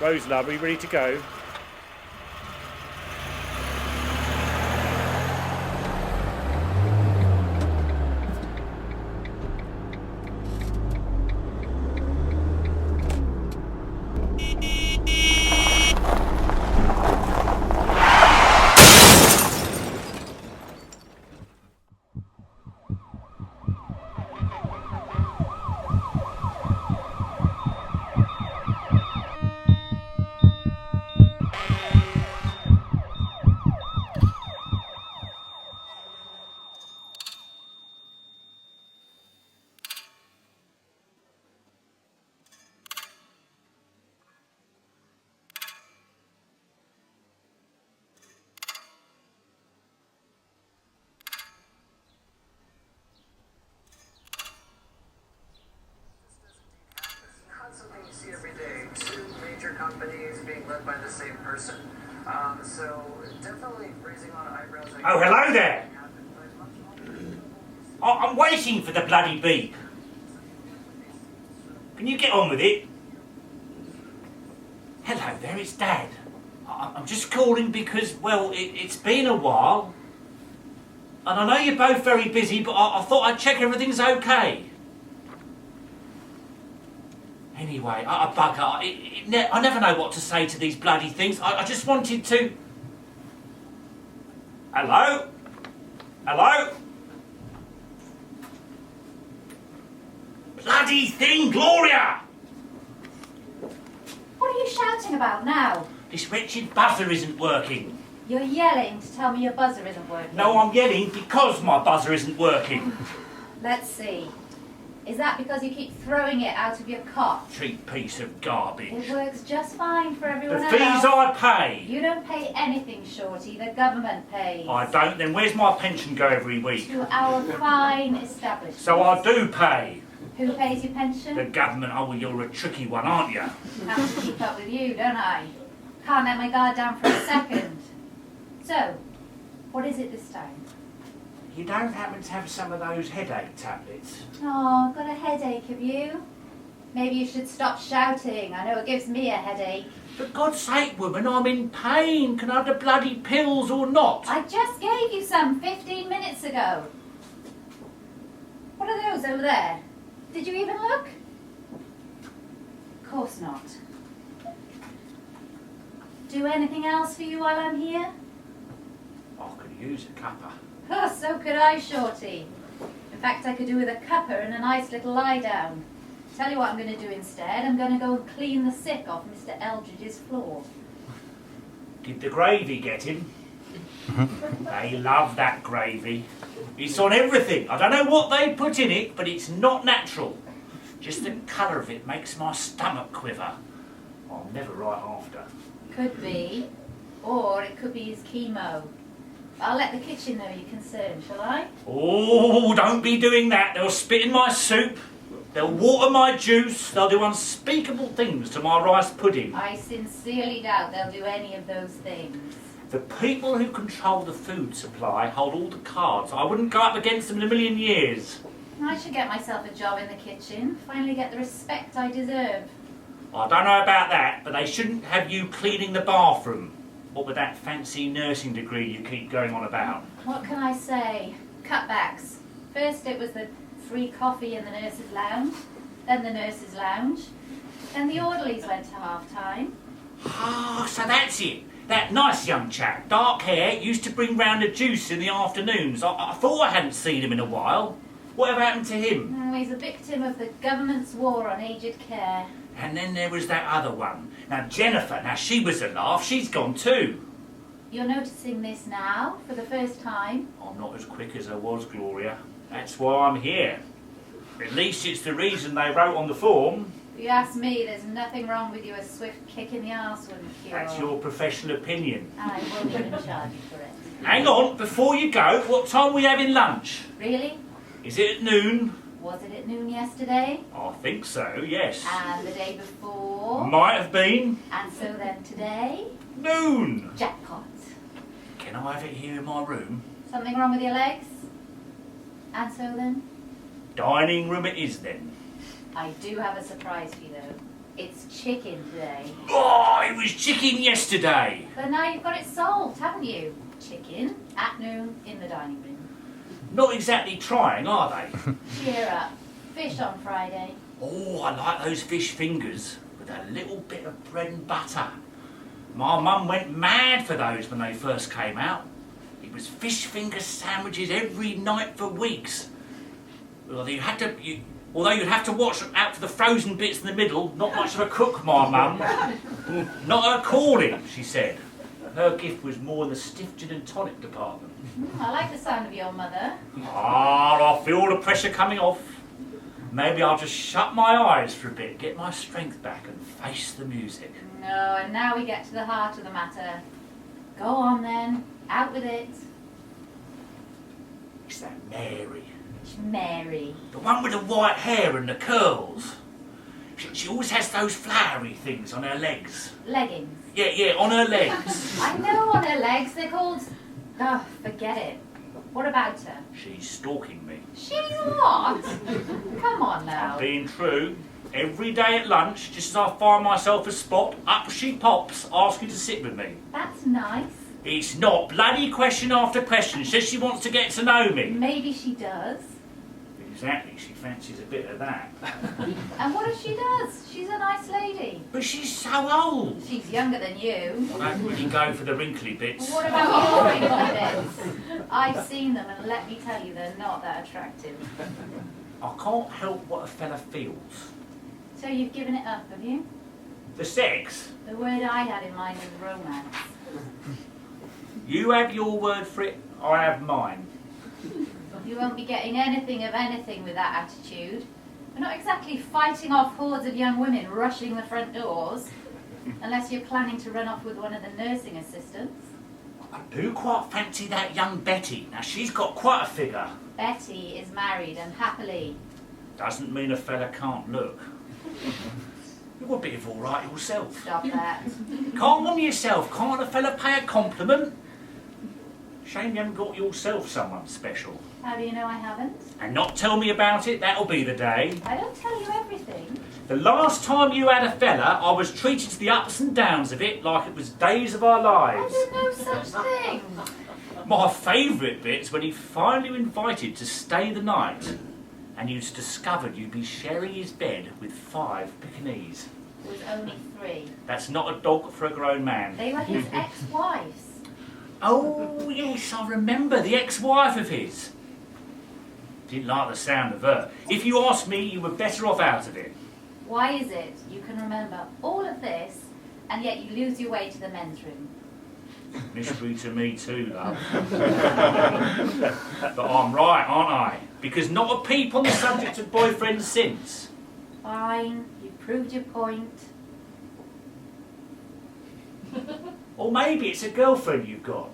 Rose, love, are you ready to go? Companies being led by the same person. So definitely raising a lot of eyebrows. Oh, hello there! I'm waiting for the bloody beep. Can you get on with it? Hello there, it's Dad. I'm just calling because, well, it's been a while. And I know you're both very busy, but I thought I'd check everything's okay. Anyway, a bugger. I never know what to say to these bloody things. I just wanted to... Hello? Hello? Bloody thing, Gloria! What are you shouting about now? This wretched buzzer isn't working. You're yelling to tell me your buzzer isn't working. No, I'm yelling because my buzzer isn't working. Let's see. Is that because you keep throwing it out of your cot? Cheap piece of garbage. It works just fine for everyone The else. fees I pay. You don't pay anything, Shorty. The government pays. I don't. Then where's my pension go every week? To our fine establishment. So I do pay. Who pays your pension? The government. Oh, well, you're a tricky one, aren't you? Have to keep up with you, don't I? Can't let my guard down for a second. So, what is it this time? You don't happen to have some of those headache tablets? Oh, got a headache, have you? Maybe you should stop shouting. I know it gives me a headache. For God's sake, woman, I'm in pain. Can I have the bloody pills or not? I just gave you some 15 minutes ago. What are those over there? Did you even look? Of course not. Do anything else for you while I'm here? I could use a cuppa. Oh, so could I, Shorty. In fact, I could do with a cuppa and a nice little lie down. Tell you what I'm going to do instead. I'm going to go and clean the sick off Mr. Eldridge's floor. Did the gravy get him? They love that gravy. It's on everything. I don't know what they put in it, but it's not natural. Just the colour of it makes my stomach quiver. I'm never right after. Could be. Or it could be his chemo. I'll let the kitchen know you're concerned, shall I? Oh, don't be doing that. They'll spit in my soup. They'll water my juice. They'll do unspeakable things to my rice pudding. I sincerely doubt they'll do any of those things. The people who control the food supply hold all the cards. I wouldn't go up against them in a million years. I should get myself a job in the kitchen. Finally get the respect I deserve. I don't know about that, but they shouldn't have you cleaning the bathroom. What with that fancy nursing degree you keep going on about? What can I say? Cutbacks. First it was the free coffee in the nurses' lounge, then the nurses' lounge, then the orderlies went to half-time. Ah, so that's it. That nice young chap, dark hair, used to bring round a juice in the afternoons. I thought I hadn't seen him in a while. Whatever happened to him? Oh, he's a victim of the government's war on aged care. And then there was that other one. Now, Jennifer, she was a laugh. She's gone too. You're noticing this now, for the first time? I'm not as quick as I was, Gloria. That's why I'm here. At least it's the reason they wrote on the form. If you ask me, there's nothing wrong with you. A swift kick in the arse wouldn't cure. That's your professional opinion. I will even charge you for it. Hang on, before you go, what time are we having lunch? Really? Is it at noon? Was it at noon yesterday? I think so, yes. And the day before? Might have been. And so then today? Noon. Jackpot. Can I have it here in my room? Something wrong with your legs? And so then? Dining room it is then. I do have a surprise for you though. It's chicken today. Oh, it was chicken yesterday. But now you've got it solved, haven't you? Chicken at noon in the dining room. Not exactly trying, are they? Cheer up. Fish on Friday. Oh, I like those fish fingers with a little bit of bread and butter. My mum went mad for those when they first came out. It was fish finger sandwiches every night for weeks. Although you'd have to watch out for the frozen bits in the middle. Not much of a cook, my mum. Not her calling, she said. Her gift was more in the stiff gin and tonic department. I like the sound of your mother. Ah, I feel the pressure coming off. Maybe I'll just shut my eyes for a bit, get my strength back and face the music. No, and now we get to the heart of the matter. Go on then, out with it. It's that Mary. It's Mary. The one with the white hair and the curls. She always has those flowery things on her legs. Leggings. Yeah, on her legs. I know on her legs, they're called... Oh, forget it. What about her? She's stalking me. She's what? Come on now. I'm being true. Every day at lunch, just as I find myself a spot, up she pops, asking to sit with me. That's nice. It's not bloody question after question. Says she wants to get to know me. Maybe she does. Exactly, she fancies a bit of that. And what if she does? She's a nice lady. But she's so old. She's younger than you. I don't really go for the wrinkly bits. What about your wrinkly bits? I've seen them and let me tell you, they're not that attractive. I can't help what a fella feels. So you've given it up, have you? The sex? The word I had in mind was romance. You have your word for it, I have mine. You won't be getting anything of anything with that attitude. We're not exactly fighting off hordes of young women rushing the front doors, unless you're planning to run off with one of the nursing assistants. I do quite fancy that young Betty. Now, she's got quite a figure. Betty is married and happily. Doesn't mean a fella can't look. You're a bit of all right yourself. Stop that. Can't one yourself. Can't a fella pay a compliment? Shame you haven't got yourself someone special. How do you know I haven't? And not tell me about it, that'll be the day. I don't tell you everything. The last time you had a fella, I was treated to the ups and downs of it like it was days of our I lives. did no such thing. My favourite bit's when he finally invited to stay the night and you'd discovered you'd be sharing his bed with 5 Pekingese. It was only 3. That's not a dog for a grown man. They were his ex-wives. Oh, yes, I remember, the ex-wife of his. Didn't like the sound of her. If you ask me, you were better off out of it. Why is it you can remember all of this and yet you lose your way to the men's room? Mystery to me too, love. But I'm right, aren't I? Because not a peep on the subject of boyfriends since. Fine, you've proved your point. Or maybe it's a girlfriend you've got.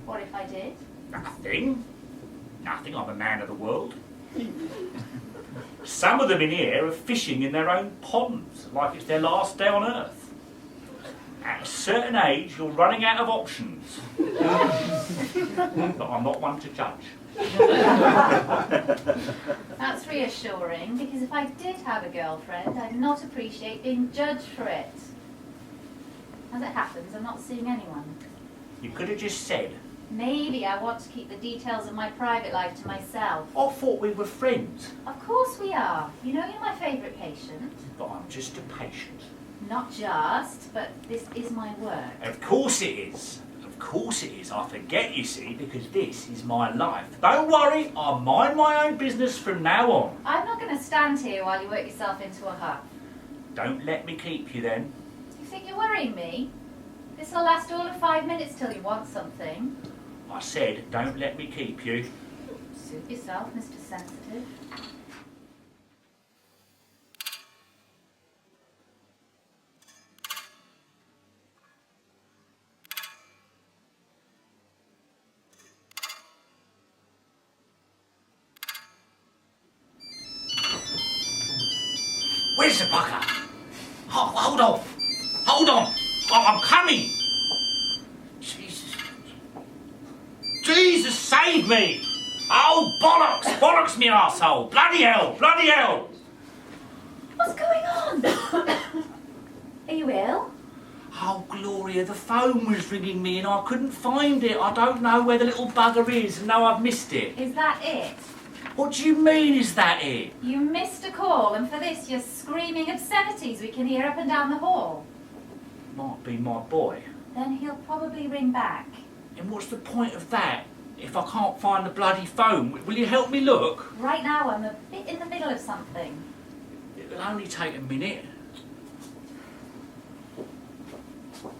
What if I did? Nothing. Nothing, I'm a man of the world. Some of them in here are fishing in their own ponds, like it's their last day on earth. At a certain age, you're running out of options. But I'm not one to judge. That's reassuring, because if I did have a girlfriend, I'd not appreciate being judged for it. As it happens, I'm not seeing anyone. You could have just said, Maybe I want to keep the details of my private life to myself. I thought we were friends. Of course we are. You know you're my favourite patient. But I'm just a patient. Not just, but this is my work. Of course it is. Of course it is. I forget, you see, because this is my life. Don't worry, I'll mind my own business from now on. I'm not going to stand here while you work yourself into a huff. Don't let me keep you then. You think you're worrying me? This'll last all of 5 minutes till you want something. I said, don't let me keep you. Suit yourself, Mr. Sensitive. Where's the bucket? Hold on. Hold on. I'm coming. Jesus, save me! Oh, bollocks! Bollocks me arsehole! Bloody hell! Bloody hell! What's going on? you ill? Oh, Gloria, the phone was ringing me and I couldn't find it. I don't know where the little bugger is and now I've missed it. Is that it? What do you mean, is that it? You missed a call, and for this you're screaming obscenities we can hear up and down the hall. Might be my boy. Then he'll probably ring back. And what's the point of that if I can't find the bloody phone? Will you help me look? Right now I'm a bit in the middle of something. It'll only take a minute.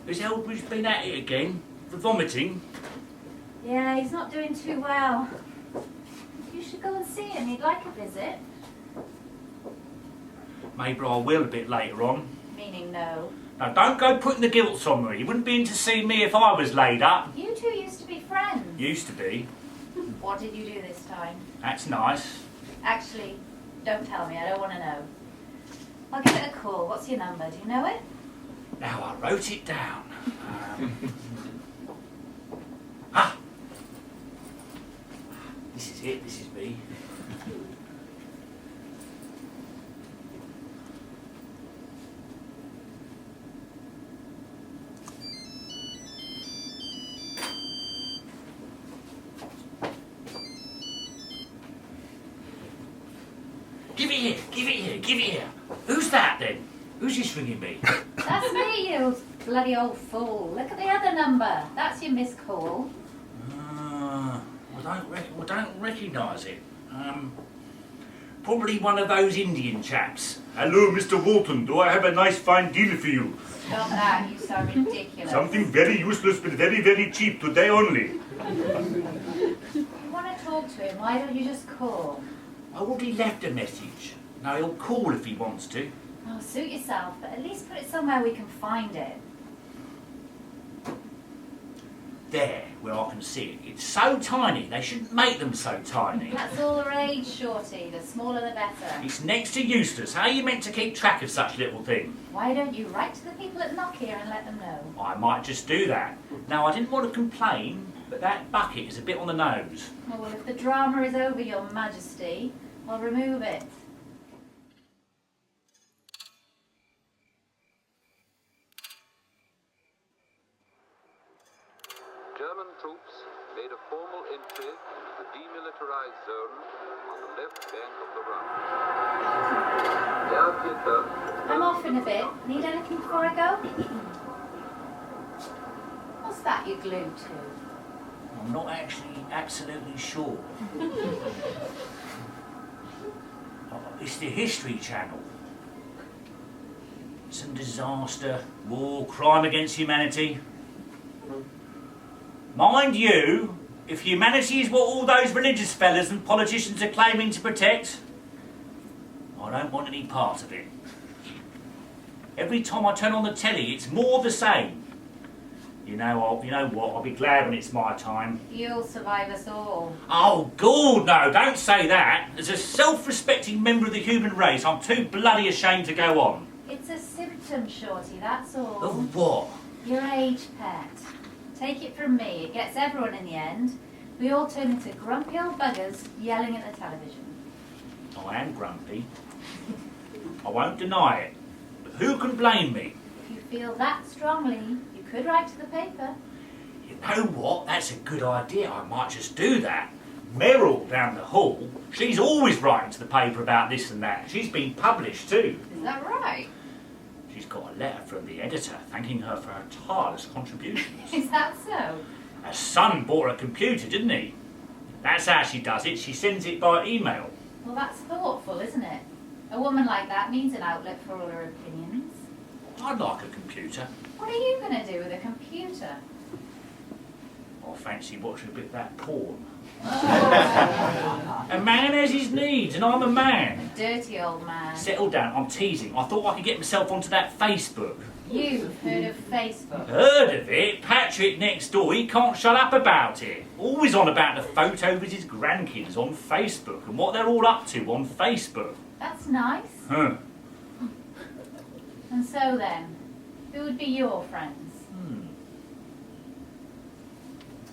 Has Eldridge been at it again? For vomiting? Yeah, he's not doing too well. You should go and see him. He'd like a visit. Maybe I will a bit later on. Meaning no. Now, don't go putting the guilt on me. You wouldn't be in to see me if I was laid up. You two used to be friends. Used to be. What did you do this time? That's nice. Actually, don't tell me. I don't want to know. I'll give it a call. What's your number? Do you know it? Now, I wrote it down. Ah! This is it. This is me. Give it here, give it here, give it here. Who's that then? Who's just ringing me? That's me, you bloody old fool. Look at the other number. That's your missed call. I don't recognise it. Probably one of those Indian chaps. Hello, Mr. Walton. Do I have a nice fine deal for you? Stop that. You sound ridiculous. Something very useless but very, very cheap today only. If you want to talk to him, why don't you just call? I already left a message. Now he'll call if he wants to. Oh, suit yourself, but at least put it somewhere we can find it. There, where I can see it. It's so tiny. They shouldn't make them so tiny. That's all the rage, Shorty. The smaller the better. It's next to useless. How are you meant to keep track of such little thing? Why don't you write to the people at Nokia and let them know? I might just do that. Now, I didn't want to complain, but that bucket is a bit on the nose. Oh, well, if the drama is over, Your Majesty, I'll remove it. German troops made a formal entry into the demilitarized zone on the left bank of the Rhine. I'm off in a bit. Need anything before I go? What's that you glued to? I'm not actually absolutely sure. It's the History Channel. Some disaster, war, crime against humanity. Mind you, if humanity is what all those religious fellas and politicians are claiming to protect, I don't want any part of it. Every time I turn on the telly, it's more the same. You know what, I'll be glad when it's my time. You'll survive us all. Oh, God, no, don't say that. As a self-respecting member of the human race, I'm too bloody ashamed to go on. It's a symptom, Shorty, that's all. Of what? Your age, pet. Take it from me, it gets everyone in the end. We all turn into grumpy old buggers yelling at the television. I am grumpy. I won't deny it. But who can blame me? If you feel that strongly, you could write to the paper. You know what? That's a good idea. I might just do that. Meryl down the hall, she's always writing to the paper about this and that. She's been published too. Is that right? She's got a letter from the editor thanking her for her tireless contributions. Is that so? Her son bought her a computer, didn't he? That's how she does it. She sends it by email. Well, that's thoughtful, isn't it? A woman like that needs an outlet for all her opinions. I'd like a computer. What are you going to do with a computer? I fancy watching a bit of that porn. A man has his needs, and I'm a man. A dirty old man. Settle down, I'm teasing. I thought I could get myself onto that Facebook. You've heard of Facebook? Heard of it? Patrick next door, he can't shut up about it. Always on about the photos of his grandkids on Facebook and what they're all up to on Facebook. That's nice. Huh. And so then, who would be your friends?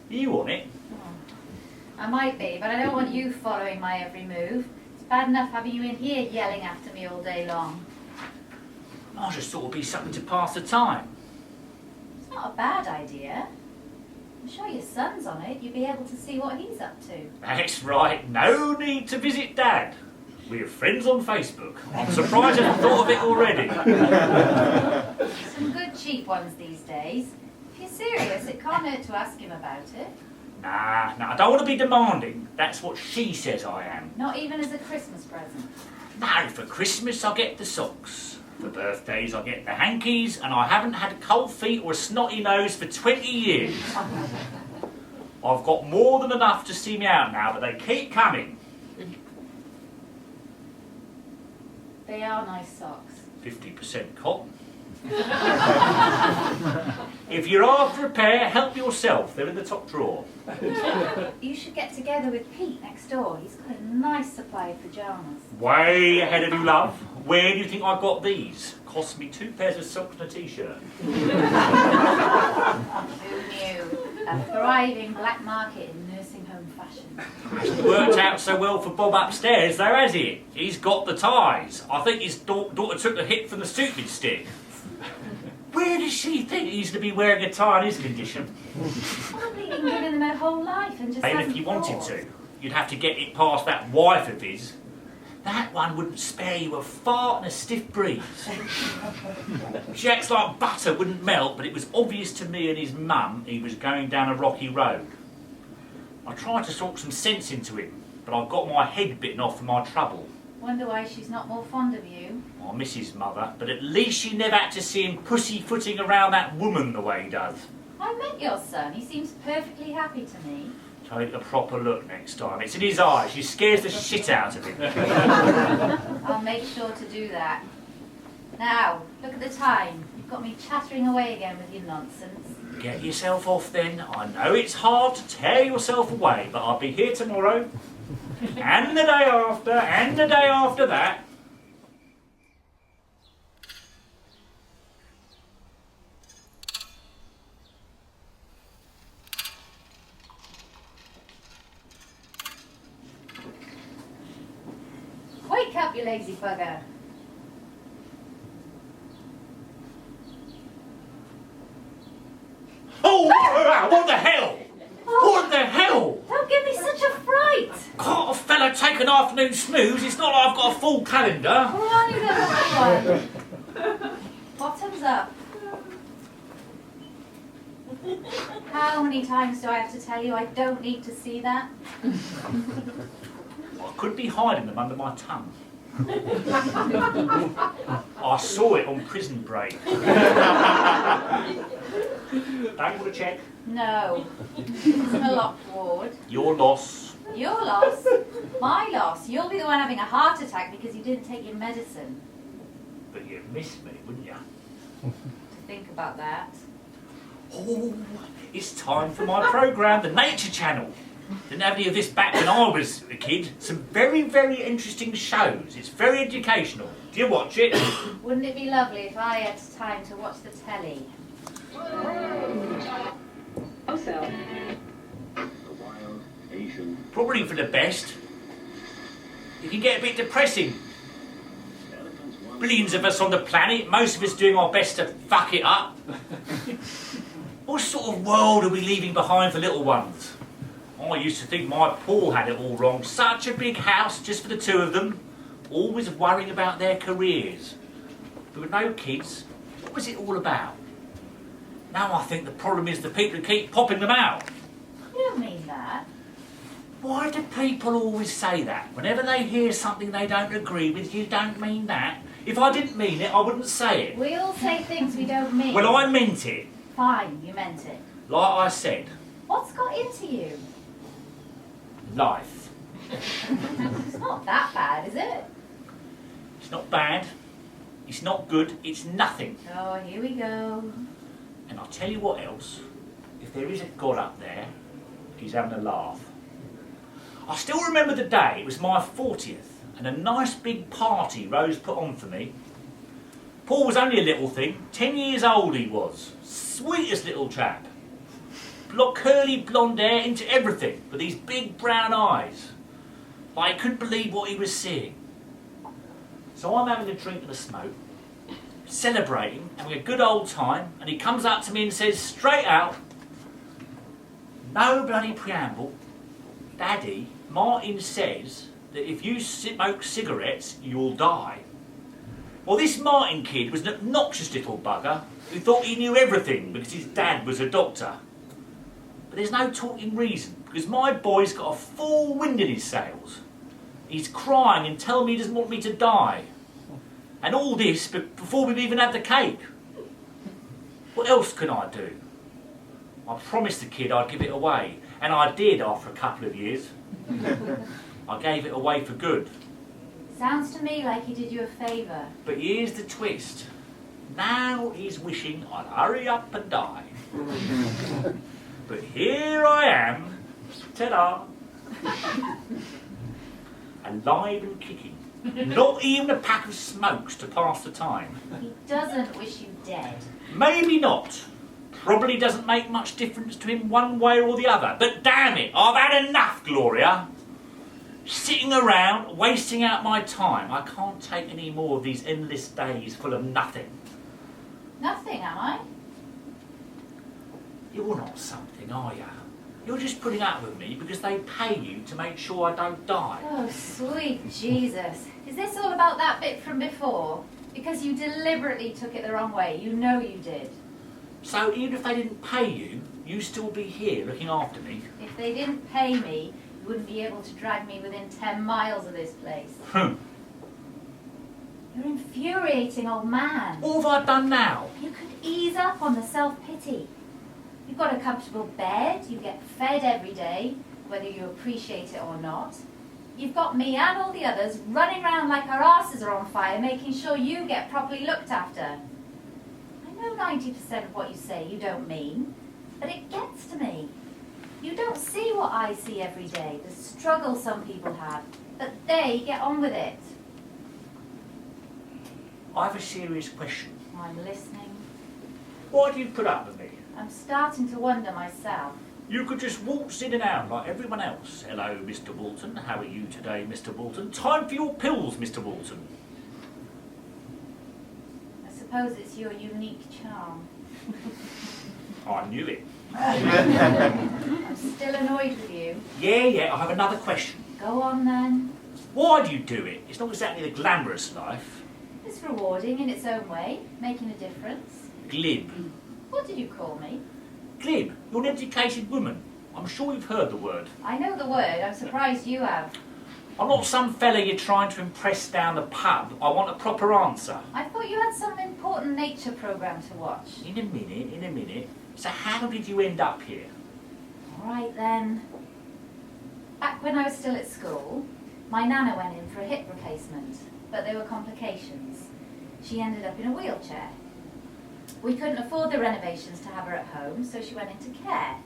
You on it? I might be, but I don't want you following my every move. It's bad enough having you in here yelling after me all day long. I just thought it'd be something to pass the time. It's not a bad idea. I'm sure your son's on it. You'd be able to see what he's up to. That's right, no need to visit Dad. We're friends on Facebook. I'm surprised I haven't thought of it already. Some good cheap ones these days. If you're serious, it can't hurt to ask him about it. Nah, I don't want to be demanding. That's what she says I am. Not even as a Christmas present. No, for Christmas I get the socks. For birthdays I get the hankies, and I haven't had cold feet or a snotty nose for 20 years. I've got more than enough to see me out now, but they keep coming. They are nice socks. 50% cotton. If you're after a pair, help yourself. They're in the top drawer. You should get together with Pete next door. He's got a nice supply of pyjamas. Way ahead of you, love. Where do you think I got these? Cost me 2 pairs of socks and a t-shirt. Who knew? A thriving black market in nursing home fashion. Hasn't worked out so well for Bob upstairs, though, has it? He's got the ties. I think his daughter took the hit from the stupid stick. Where does she think he's to be wearing a tie in his condition? Probably been giving them her whole life and just And hasn't if you wanted thought. to, you'd have to get it past that wife of his. That one wouldn't spare you a fart and a stiff breeze. She acts like butter wouldn't melt, but it was obvious to me and his mum he was going down a rocky road. I tried to talk some sense into him, but I got my head bitten off for my trouble. Wonder why she's not more fond of you. I miss his mother, but at least she never had to see him pussyfooting around that woman the way he does. I met your son. He seems perfectly happy to me. Take a proper look next time. It's in his eyes. She scares the shit out of him. I'll make sure to do that. Now, look at the time. You've got me chattering away again with your nonsense. Get yourself off then. I know it's hard to tear yourself away, but I'll be here tomorrow. And the day after, and the day after that. Wake up, you lazy bugger. Oh, what the hell? What the hell? Don't give me such a fright. Can't a fella take an afternoon snooze? It's not like I've got a full calendar. Come on, you little one. Bottoms up. How many times do I have to tell you I don't need to see that? I could be hiding them under my tongue. I saw it on Prison Break. Don't want to check. No. It's a locked ward. Your loss. Your loss. My loss. You'll be the one having a heart attack because you didn't take your medicine. But you'd miss me, wouldn't you? To think about that. Oh, it's time for my programme, the Nature Channel. Didn't have any of this back when I was a kid. Some very, very interesting shows. It's very educational. Do you watch it? Wouldn't it be lovely if I had time to watch the telly? Also, Probably for the best. It can get a bit depressing. Billions of us on the planet, most of us doing our best to fuck it up. What sort of world are we leaving behind for little ones? I used to think my Paul had it all wrong. Such a big house just for the two of them, always worrying about their careers. There were no kids. What was it all about? Now I think the problem is the people who keep popping them out. You don't mean that. Why do people always say that? Whenever they hear something they don't agree with, you don't mean that. If I didn't mean it, I wouldn't say it. We all say things we don't mean. Well, I meant it. Fine, you meant it. Like I said, What's got into you? life. It's not that bad, is it? It's not bad. It's not good. It's nothing. Oh, here we go. And I'll tell you what else. If there is a God up there, he's having a laugh. I still remember the day. It was my 40th, and a nice big party Rose put on for me. Paul was only a little thing. 10 years old he was. Sweetest little chap. Curly blonde hair into everything, with these big brown eyes. Like he couldn't believe what he was seeing. So I'm having a drink and a smoke, celebrating, having a good old time, and he comes up to me and says straight out, no bloody preamble, Daddy, Martin says that if you smoke cigarettes, you'll die. Well, this Martin kid was an obnoxious little bugger who thought he knew everything because his dad was a doctor. But there's no talking reason, because my boy's got a full wind in his sails. He's crying and telling me he doesn't want me to die. And all this before we've even had the cake. What else can I do? I promised the kid I'd give it away, and I did after a couple of years. I gave it away for good. Sounds to me like he did you a favour. But here's the twist. Now he's wishing I'd hurry up and die. But here I am, ta-da, alive and kicking. Not even a pack of smokes to pass the time. He doesn't wish you dead. Maybe not. Probably doesn't make much difference to him one way or the other. But damn it, I've had enough, Gloria. Sitting around, wasting out my time. I can't take any more of these endless days full of nothing. Nothing, am I? You're not something, are you? You're just putting up with me because they pay you to make sure I don't die. Oh, sweet Jesus. Is this all about that bit from before? Because you deliberately took it the wrong way. You know you did. So even if they didn't pay you, you'd still be here looking after me? If they didn't pay me, you wouldn't be able to drag me within 10 miles of this place. You're an infuriating old man. What have I done now? You could ease up on the self-pity. You've got a comfortable bed, you get fed every day, whether you appreciate it or not. You've got me and all the others running around like our asses are on fire, making sure you get properly looked after. I know 90% of what you say you don't mean, but it gets to me. You don't see what I see every day, the struggle some people have, but they get on with it. I have a serious question. I'm listening. Why do you put up with me? I'm starting to wonder myself. You could just waltz in and out like everyone else. Hello, Mr. Walton. How are you today, Mr. Walton? Time for your pills, Mr. Walton. I suppose it's your unique charm. I knew it. I'm still annoyed with you. Yeah, I have another question. Go on then. Why do you do it? It's not exactly the glamorous life. It's rewarding in its own way, making a difference. Glib. What did you call me? Glib, you're an educated woman. I'm sure you've heard the word. I know the word, I'm surprised you have. I'm not some fella you're trying to impress down the pub. I want a proper answer. I thought you had some important nature programme to watch. In a minute. So how did you end up here? All right then. Back when I was still at school, my nana went in for a hip replacement, but there were complications. She ended up in a wheelchair. We couldn't afford the renovations to have her at home, so she went into care.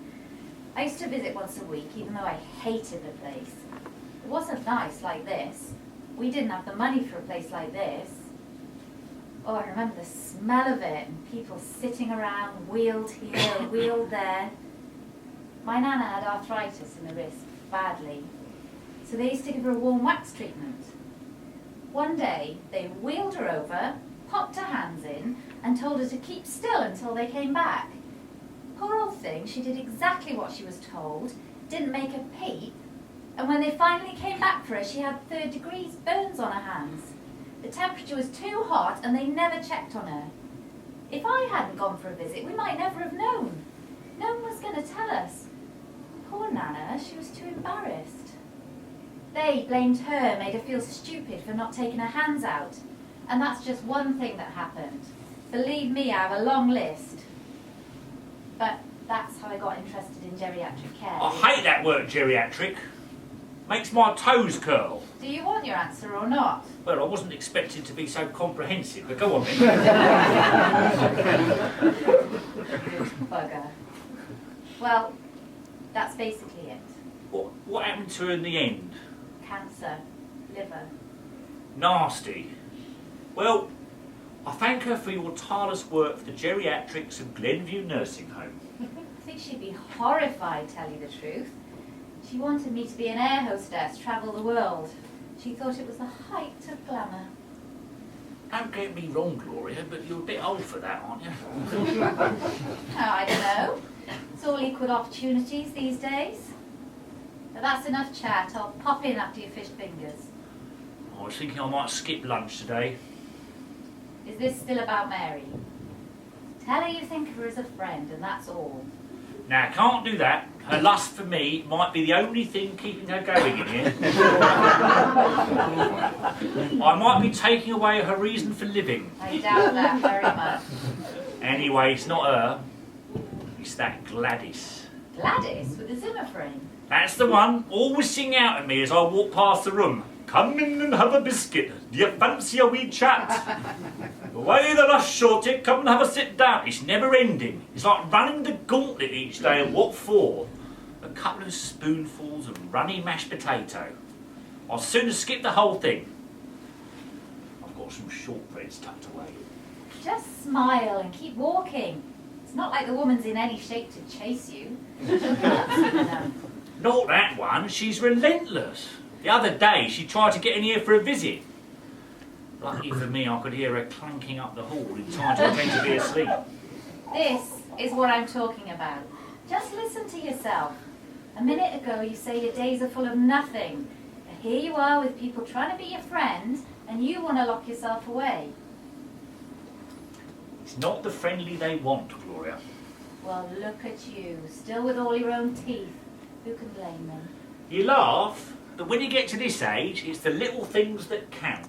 I used to visit once a week, even though I hated the place. It wasn't nice like this. We didn't have the money for a place like this. Oh, I remember the smell of it, and people sitting around, wheeled here, wheeled there. My nana had arthritis in the wrist, badly, so they used to give her a warm wax treatment. One day, they wheeled her over, popped her hands in, and told her to keep still until they came back. Poor old thing, she did exactly what she was told, didn't make a peep, and when they finally came back for her, she had 3rd degree burns on her hands. The temperature was too hot, and they never checked on her. If I hadn't gone for a visit, we might never have known. No one was going to tell us. Poor Nana, she was too embarrassed. They blamed her, made her feel stupid for not taking her hands out. And that's just one thing that happened. Believe me, I have a long list. But that's how I got interested in geriatric care. I hate that word, geriatric. Makes my toes curl. Do you want your answer or not? Well, I wasn't expecting to be so comprehensive, but go on then. Bugger. Well, that's basically it. What happened to her in the end? Cancer. Liver. Nasty. Well, I thank her for your tireless work for the geriatrics of Glenview Nursing Home. I think she'd be horrified, tell you the truth. She wanted me to be an air hostess, travel the world. She thought it was the height of glamour. Don't get me wrong, Gloria, but you're a bit old for that, aren't you? Oh, I don't know. It's all equal opportunities these days. But that's enough chat. I'll pop in after you fish fingers. I was thinking I might skip lunch today. Is this still about Mary? Tell her you think of her as a friend, and that's all. Now, can't do that. Her lust for me might be the only thing keeping her going in here. I might be taking away her reason for living. I doubt that very much. Anyway, it's not her. It's that Gladys. Gladys with a Zimmer frame. That's the one. Always sing out at me as I walk past the room. Come in and have a biscuit. Do you fancy a wee chat? Away the rush, Shorty. Come and have a sit down. It's never ending. It's like running the gauntlet each day, and what for? A couple of spoonfuls of runny mashed potato. I'll sooner skip the whole thing. I've got some shortbreads tucked away. Just smile and keep walking. It's not like the woman's in any shape to chase you. She'll come up soon enough. Not that one. She's relentless. The other day, she tried to get in here for a visit. Lucky for me, I could hear her clanking up the hall in time to pretend to be asleep. This is what I'm talking about. Just listen to yourself. A minute ago, you say your days are full of nothing. And here you are with people trying to be your friend, and you want to lock yourself away. It's not the friendly they want, Gloria. Well, look at you, still with all your own teeth. Who can blame them? You laugh, but when you get to this age, it's the little things that count.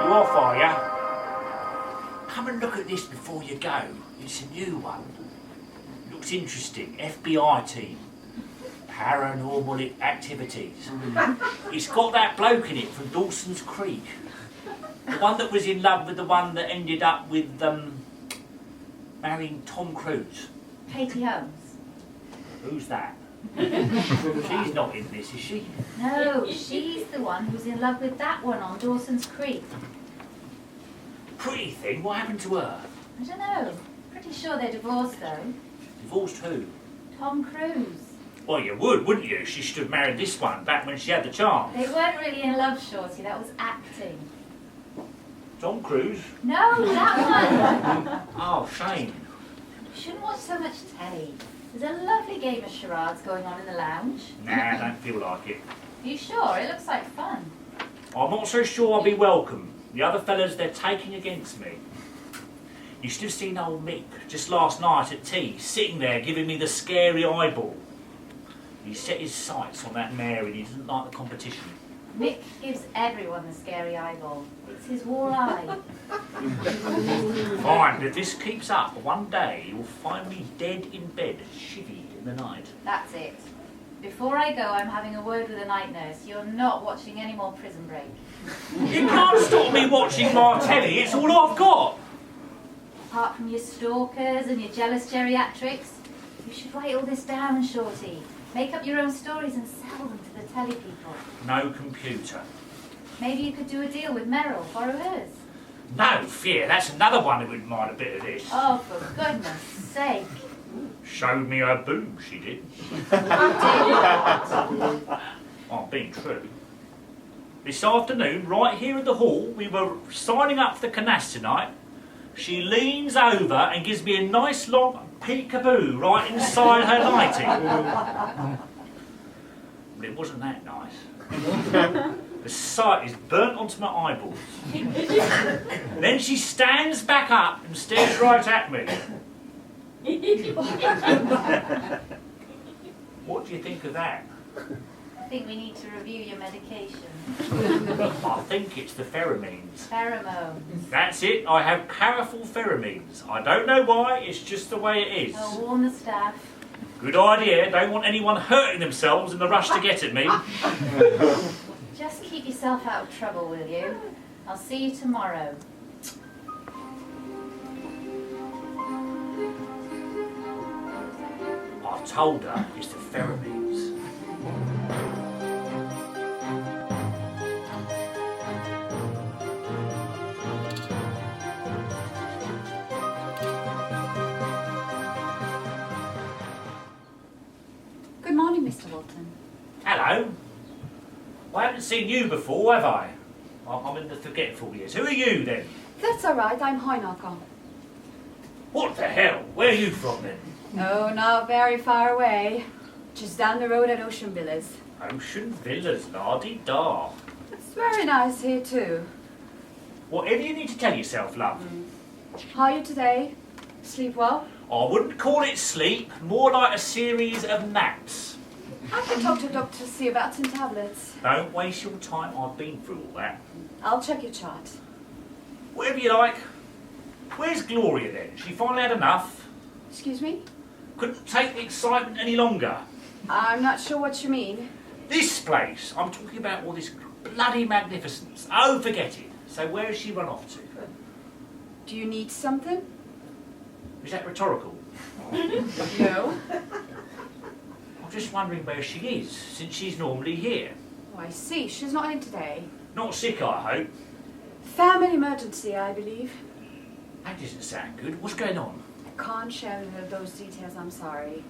You off, are ya? Come and look at this before you go. It's a new one. Looks interesting. FBI team. Paranormal activities. It's got that bloke in it from Dawson's Creek. The one that was in love with the one that ended up with marrying Tom Cruise. Katie Holmes. Who's that? She's not in this, is she? No, she's the one who's in love with that one on Dawson's Creek. Pretty thing. What happened to her? I don't know. Pretty sure they're divorced though. Divorced who? Tom Cruise. Well, you would, wouldn't you? She should have married this one back when she had the chance. They weren't really in love, Shorty. That was acting. Tom Cruise? No, that one. Oh, shame. You shouldn't watch so much telly. There's a lovely game of charades going on in the lounge. Nah, I don't feel like it. Are you sure? It looks like fun. I'm not so sure I'll be welcome. The other fellas, they're taking against me. You should have seen old Mick just last night at tea, sitting there giving me the scary eyeball. He set his sights on that Mary and he doesn't like the competition. Mick gives everyone the scary eyeball. It's his war eye. Fine, but if this keeps up, one day you'll find me dead in bed, shivvy in the night. That's it. Before I go, I'm having a word with the night nurse. You're not watching any more Prison Break. You can't stop me watching my telly, it's all I've got. Apart from your stalkers and your jealous geriatrics, you should write all this down, Shorty. Make up your own stories and sell them to the telly people. No computer. Maybe you could do a deal with Merrill, borrow hers. No fear, that's another one who wouldn't mind a bit of this. Oh, for goodness sake. Showed me her boobs, she did. I'm being true. This afternoon, right here at the hall, we were signing up for the canasta tonight. She leans over and gives me a nice long peekaboo right inside her lighting. But it wasn't that nice. The sight is burnt onto my eyeballs. Then she stands back up and stares right at me. What do you think of that? I think we need to review your medication. I think it's the pheromones. Pheromones. That's it, I have powerful pheromones. I don't know why, it's just the way it is. I'll warn the staff. Good idea, don't want anyone hurting themselves in the rush to get at me. Just keep yourself out of trouble, will you? I'll see you tomorrow. I told her it's the pheromones. I haven't seen you before, have I? I'm in the forgetful years. Who are you, then? That's all right, I'm Hannigan. What the hell? Where are you from, then? Oh, not very far away. Just down the road at Ocean Villas. Ocean Villas, la-di-da. It's very nice here, too. Whatever you need to tell yourself, love. How are you today? Sleep well? I wouldn't call it sleep, more like a series of naps. I can talk to a doctor to see about some tablets. Don't waste your time, I've been through all that. I'll check your chart. Whatever you like. Where's Gloria, then? She finally had enough? Excuse me? Couldn't take the excitement any longer. I'm not sure what you mean. This place, I'm talking about all this bloody magnificence. Oh, forget it. So where has she run off to? Do you need something? Is that rhetorical? No. I'm just wondering where she is, since she's normally here. Oh, I see. She's not in today. Not sick, I hope. Family emergency, I believe. That doesn't sound good. What's going on? I can't share those details, I'm sorry.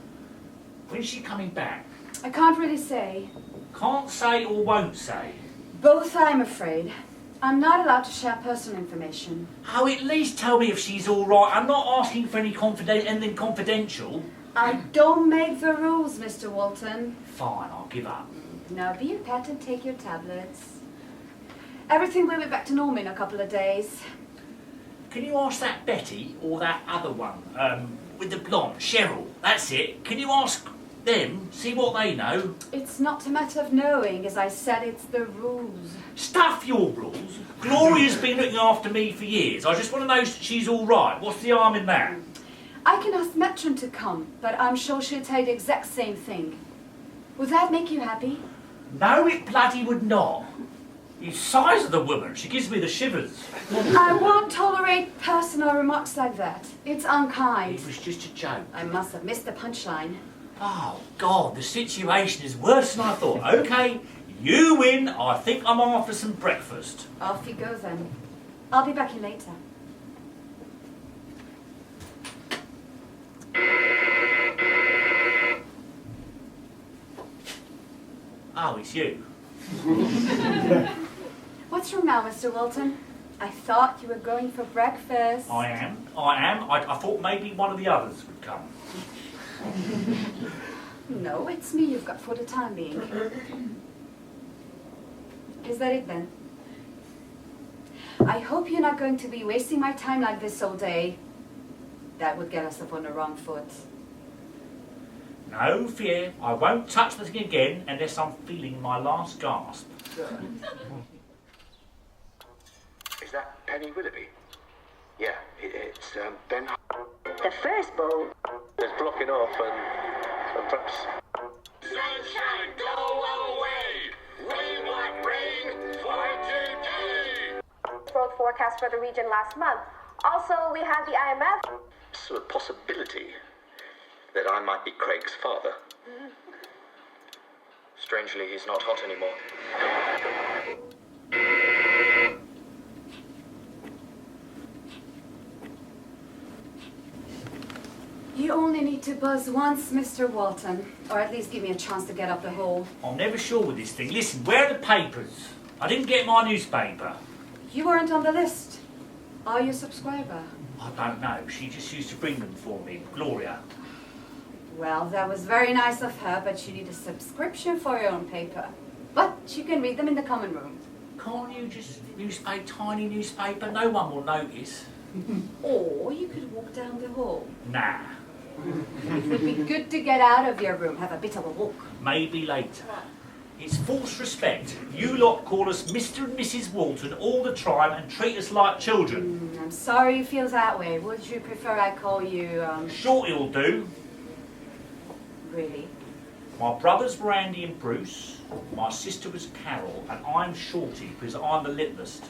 When's she coming back? I can't really say. Can't say or won't say? Both, I'm afraid. I'm not allowed to share personal information. Oh, at least tell me if she's all right. I'm not asking for anything confidential. I don't make the rules, Mr. Walton. Fine, I'll give up. Now be a pet and take your tablets. Everything will be back to normal in a couple of days. Can you ask that Betty or that other one, with the blonde, Cheryl? That's it. Can you ask them, see what they know? It's not a matter of knowing, as I said, it's the rules. Stuff your rules. Gloria's been looking after me for years. I just want to know she's all right. What's the harm in that? I can ask Matron to come, but I'm sure she'll tell you the exact same thing. Would that make you happy? No, it bloody would not. The size of the woman, she gives me the shivers. I won't tolerate personal remarks like that. It's unkind. It was just a joke. I must have missed the punchline. Oh, God, the situation is worse than I thought. OK, you win. I think I'm after some breakfast. Off you go then. I'll be back in later. Oh, it's you. What's wrong now, Mr. Walton? I thought you were going for breakfast. I am. I thought maybe one of the others would come. No, it's me you've got for the time being. Is that it then? I hope you're not going to be wasting my time like this all day. That would get us up on the wrong foot. No fear, I won't touch the thing again unless I'm feeling my last gasp. Is that Penny Willoughby? Yeah, it's Ben. The first bowl It's blocking off and perhaps... Sunshine, go away! We want rain for today! growth forecast for the region last month. Also, we had the IMF. So a possibility that I might be Craig's father. Strangely, he's not hot anymore. You only need to buzz once, Mr. Walton, or at least give me a chance to get up the hole. I'm never sure with this thing. Listen, where are the papers? I didn't get my newspaper. You weren't on the list. Are you a subscriber? I don't know. She just used to bring them for me, Gloria. Well, that was very nice of her, but you need a subscription for your own paper. But you can read them in the common room. Can't you just use a tiny newspaper? No one will notice. Or you could walk down the hall. Nah, It would be good to get out of your room, have a bit of a walk. maybe later. It's false respect. You lot call us Mr. and Mrs. Walton all the time and treat us like children. I'm sorry you feel that way. Would you prefer I call you, Shorty will do. really? My brothers were Andy and Bruce, my sister was Carol, and I'm Shorty because I'm the littlest.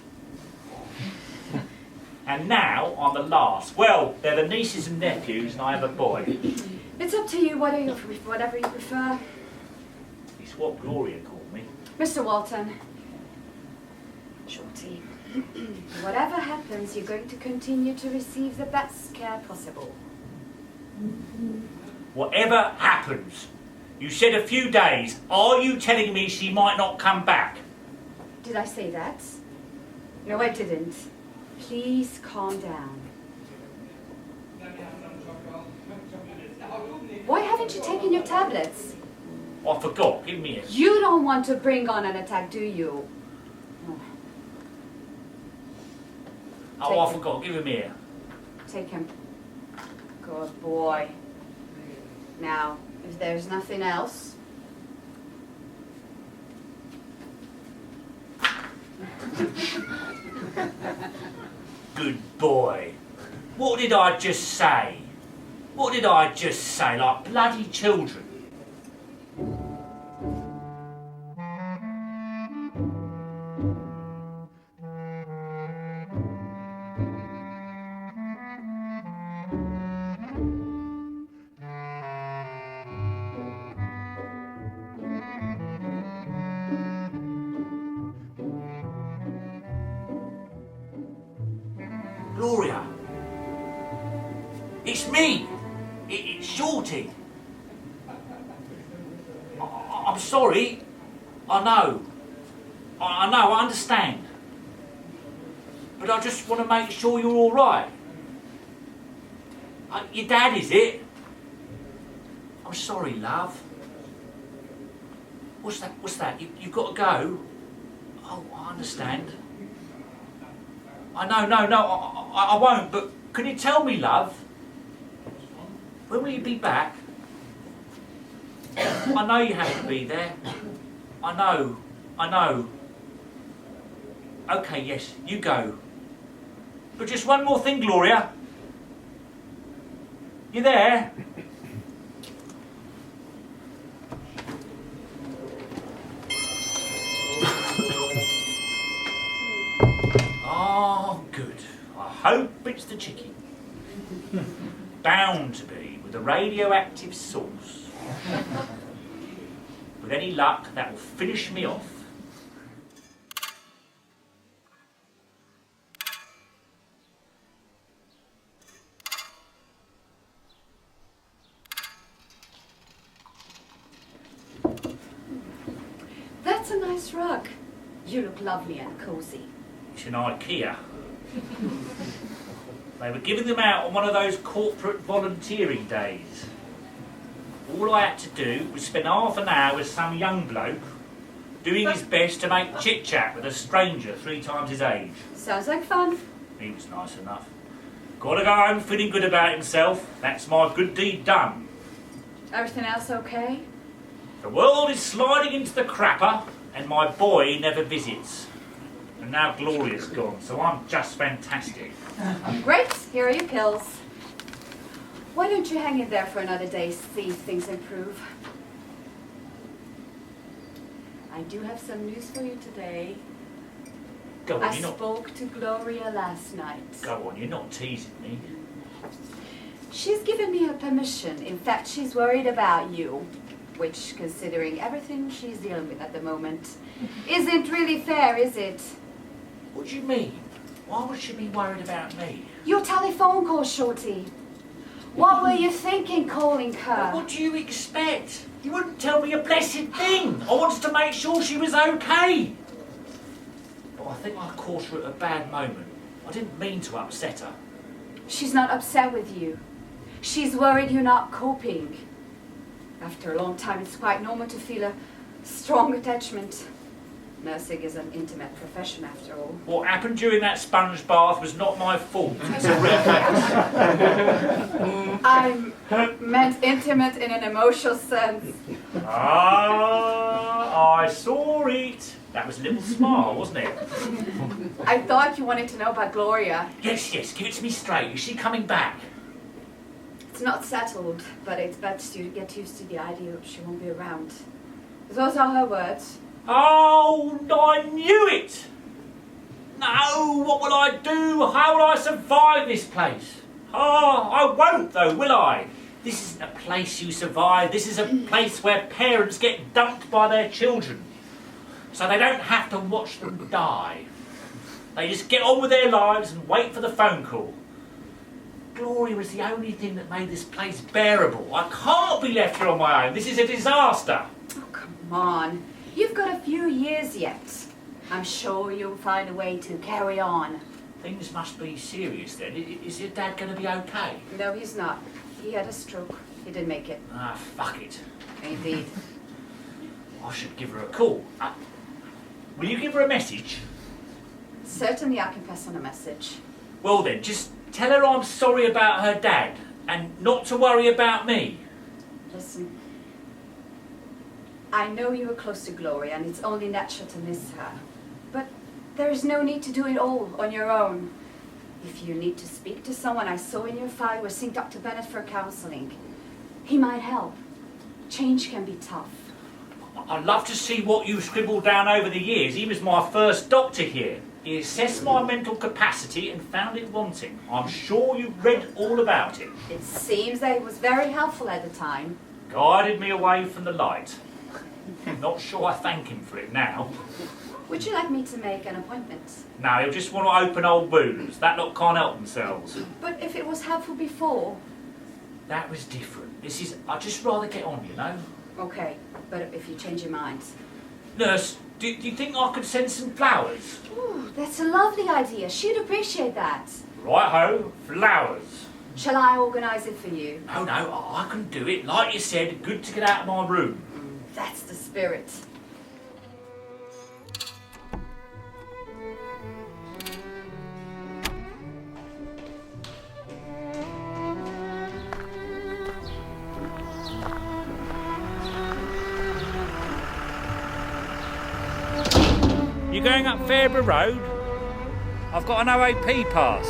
And now I'm the last. Well, they're the nieces and nephews and I have a boy. It's up to you, whatever you prefer. It's what Gloria called me. Mr. Walton. Shorty. Whatever happens, you're going to continue to receive the best care possible. Whatever happens. You said a few days. Are you telling me she might not come back? Did I say that? No, I didn't. Please calm down. Why haven't you taken your tablets? I forgot. Give me it. You don't want to bring on an attack, do you? Oh, I forgot. Give him here. Take him. Good boy. Now, if there's nothing else... Good boy. What did I just say? What did I just say? Like bloody children. Gloria. It's me. It's Shorty. I'm sorry. I know. I understand. But I just want to make sure you're all right. Your dad, is it? I'm sorry, love. What's that? You've got to go? Oh, I understand. I won't, but can you tell me, love? When will you be back? I know you have to be there. I know. Okay, yes, you go. But just one more thing, Gloria. You there? Oh, good. I hope it's the chicken. Bound to be, with a radioactive source. With any luck, that will finish me off. That's a nice rug. You look lovely and cozy. It's an IKEA. They were giving them out on one of those corporate volunteering days. All I had to do was spend half an hour with some young bloke doing his best to make chit-chat with a stranger 3 times his age. Sounds like fun. He was nice enough. Gotta go home feeling good about himself. That's my good deed done. Everything else okay? The world is sliding into the crapper and my boy never visits. And now Gloria's gone, so I'm just fantastic. Great, here are your pills. Why don't you hang in there for another day, see if things improve? I do have some news for you today. Go on, I you're not... spoke to Gloria last night. Go on, you're not teasing me. She's given me her permission. In fact, she's worried about you. Which, considering everything she's dealing with at the moment, isn't really fair, is it? What do you mean? Why would she be worried about me? Your telephone call, Shorty. What were you thinking calling her? What do you expect? You wouldn't tell me a blessed thing. I wanted to make sure she was okay. But I think I caught her at a bad moment. I didn't mean to upset her. She's not upset with you. She's worried you're not coping. After a long time, it's quite normal to feel a strong attachment. Nursing is an intimate profession, after all. What happened during that sponge bath was not my fault. It's a reflex. I meant intimate in an emotional sense. Ah, I saw it. That was a little smile, wasn't it? I thought you wanted to know about Gloria. Yes, give it to me straight. Is she coming back? It's not settled, but it's best you get used to the idea that she won't be around. Those are her words. Oh, I knew it! No, what will I do? How will I survive this place? Oh, I won't though, will I? This isn't a place you survive. This is a place where parents get dumped by their children. So they don't have to watch them die. They just get on with their lives and wait for the phone call. Gloria is the only thing that made this place bearable. I can't be left here on my own. This is a disaster. Oh, come on. You've got a few years yet. I'm sure you'll find a way to carry on. Things must be serious then. Is your dad going to be okay? No, he's not. He had a stroke. He didn't make it. Ah, fuck it. Indeed. I should give her a call. Will you give her a message? Certainly I can pass on a message. Well then, just tell her I'm sorry about her dad and not to worry about me. Listen, I know you were close to Gloria and it's only natural to miss her. But there is no need to do it all on your own. If you need to speak to someone, I saw in your file you were seeing Dr. Bennett for counselling. He might help. Change can be tough. I'd love to see what you scribbled down over the years. He was my first doctor here. He assessed my mental capacity and found it wanting. I'm sure you've read all about it. It seems that it was very helpful at the time. Guided me away from the light. Not sure I thank him for it now. Would you like me to make an appointment? No, he'll just want to open old wounds. That lot can't help themselves. But if it was helpful before... That was different. This is... I'd just rather get on, you know? Okay, but if you change your mind... Nurse, do you think I could send some flowers? Ooh, that's a lovely idea. She'd appreciate that. Right-ho, flowers. Shall I organise it for you? No, I can do it. Like you said, good to get out of my room. That's the spirit. You going up Fairbury Road? I've got an OAP pass.